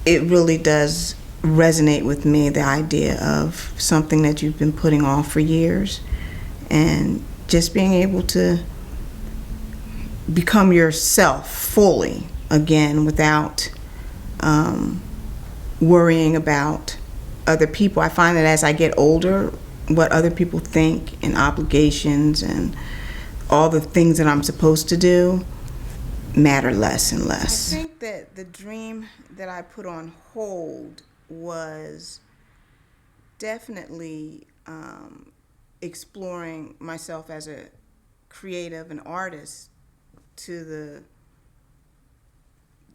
it really does resonate with me, the idea of something that you've been putting off for years, and just being able to become yourself fully again without worrying about other people. I find that as I get older, what other people think and obligations and all the things that I'm supposed to do matter less and less. I think that the dream that I put on hold was definitely exploring myself as a creative and artist to the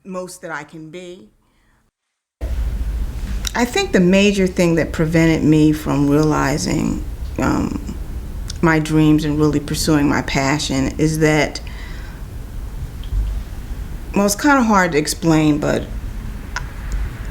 most that I can be. I think the major thing that prevented me from realizing my dreams and really pursuing my passion is that, well, it's kind of hard to explain, but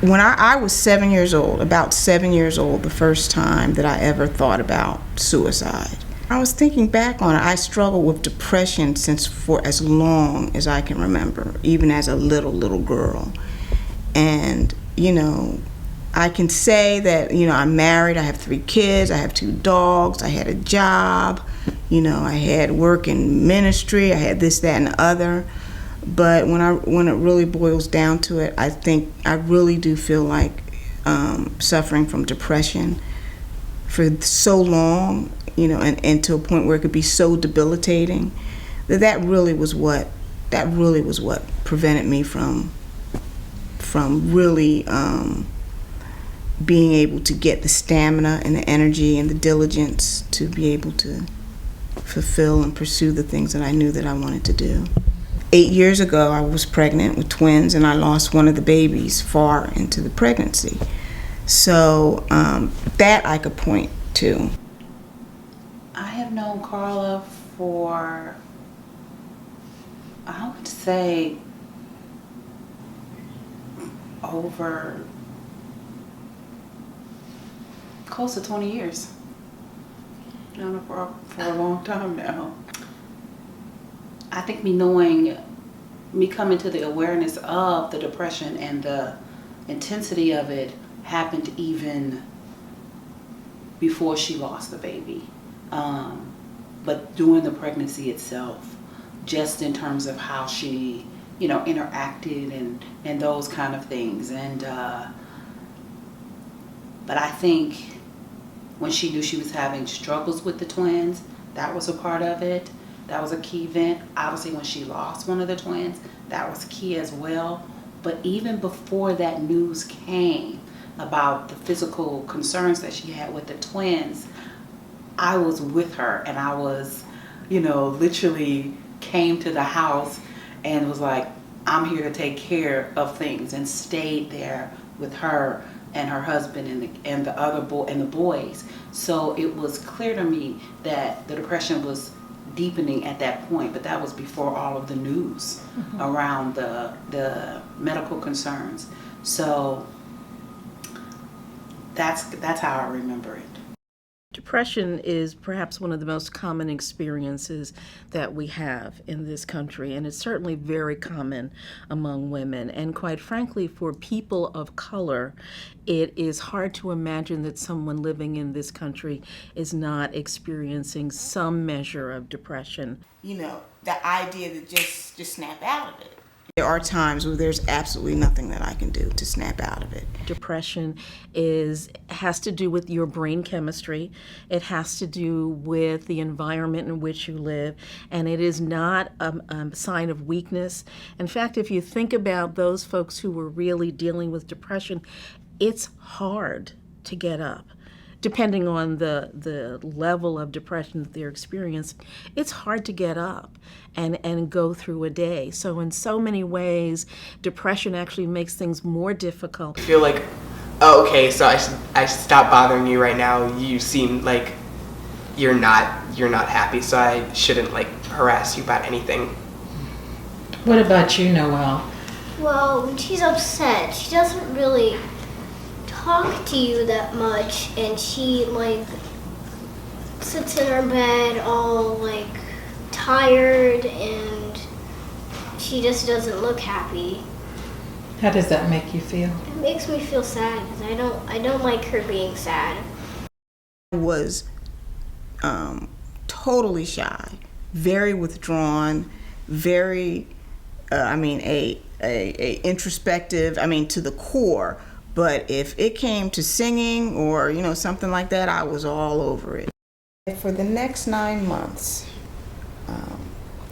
when I was 7 years old, about 7 years old, the first time that I ever thought about suicide, I was thinking back on it. I struggled with depression since for as long as I can remember, even as a little girl. And, I can say that, I'm married, I have 3 kids, I have 2 dogs, I had a job, I had work in ministry, I had this, that, and the other. But when it really boils down to it, I think I really do feel like suffering from depression for so long, and to a point where it could be so debilitating, that really was what prevented me from really being able to get the stamina and the energy and the diligence to be able to fulfill and pursue the things that I knew that I wanted to do. 8 years ago, I was pregnant with twins, and I lost one of the babies far into the pregnancy. So that I could point to. I have known Carla for, I would say, over close to 20 years. Known her for a long time now. I think me coming to the awareness of the depression and the intensity of it happened even before she lost the baby. But during the pregnancy itself, just in terms of how she, interacted and those kind of things. And but I think when she knew she was having struggles with the twins, that was a part of it. That was a key event. Obviously, when she lost one of the twins, that was key as well. But even before that news came about the physical concerns that she had with the twins, I was with her, and I was, literally came to the house and was like, I'm here to take care of things, and stayed there with her and her husband and the other boy and the boys. So it was clear to me that the depression was deepening at that point, but that was before all of the news around the medical concerns. So that's how I remember it. Depression is perhaps one of the most common experiences that we have in this country, and it's certainly very common among women. And quite frankly, for people of color, it is hard to imagine that someone living in this country is not experiencing some measure of depression. The idea to just snap out of it. There are times where there's absolutely nothing that I can do to snap out of it. Depression has to do with your brain chemistry. It has to do with the environment in which you live, and it is not a sign of weakness. In fact, if you think about those folks who were really dealing with depression, it's hard to get up. Depending on the level of depression that they're experiencing, it's hard to get up and go through a day. So in so many ways, depression actually makes things more difficult. I feel like, oh, okay, so I should stop bothering you right now. You seem like you're not happy, so I shouldn't harass you about anything. What about you, Noelle? Well, when she's upset, she doesn't really talk to you that much, and she sits in her bed all tired, and she just doesn't look happy. How does that make you feel? It makes me feel sad because I don't like her being sad. I was totally shy, very withdrawn, very, a introspective, to the core. But if it came to singing or, something like that, I was all over it. For the next 9 months,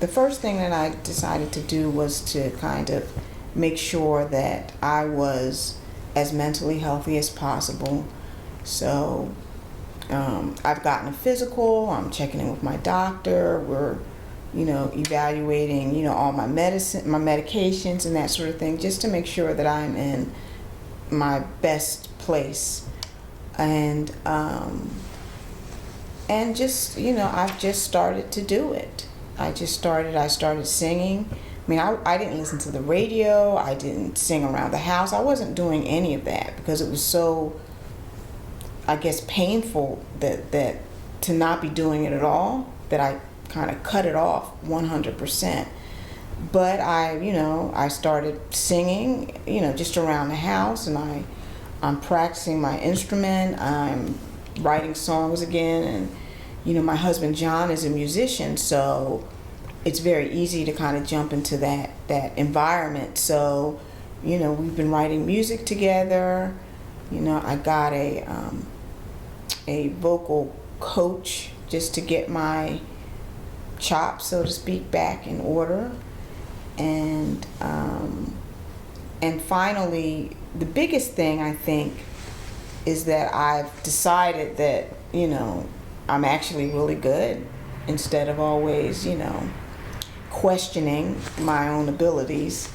the first thing that I decided to do was to kind of make sure that I was as mentally healthy as possible. So I've gotten a physical, I'm checking in with my doctor, we're, evaluating, all my medicine, my medications and that sort of thing, just to make sure that I'm in my best place. And just, I've just started to do it. I started singing. I didn't listen to the radio, I didn't sing around the house, I wasn't doing any of that because it was so, I guess, painful that to not be doing it at all, that I kind of cut it off 100%. But I started singing, just around the house, and I'm practicing my instrument, I'm writing songs again, and my husband John is a musician, so it's very easy to kind of jump into that environment. So, we've been writing music together. I got a vocal coach just to get my chops, so to speak, back in order. And finally, the biggest thing I think is that I've decided that, I'm actually really good, instead of always, questioning my own abilities.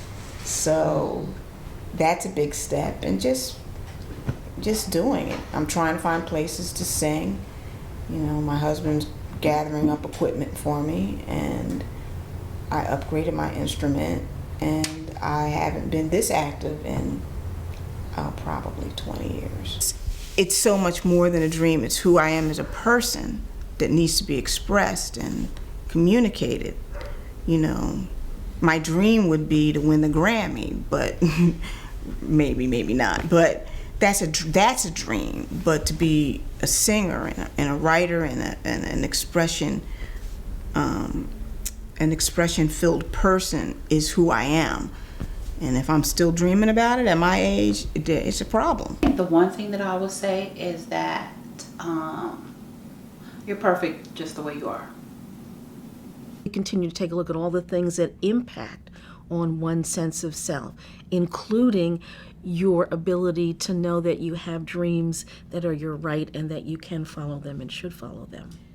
So that's a big step, and just doing it. I'm trying to find places to sing. My husband's gathering up equipment for me, and I upgraded my instrument, and I haven't been this active in probably 20 years. It's so much more than a dream. It's who I am as a person that needs to be expressed and communicated. My dream would be to win the Grammy, but maybe not. But that's a dream. But to be a singer and a writer and an expression-filled person is who I am. And if I'm still dreaming about it at my age, it's a problem. The one thing that I would say is that you're perfect just the way you are. You continue to take a look at all the things that impact on one's sense of self, including your ability to know that you have dreams that are your right and that you can follow them and should follow them.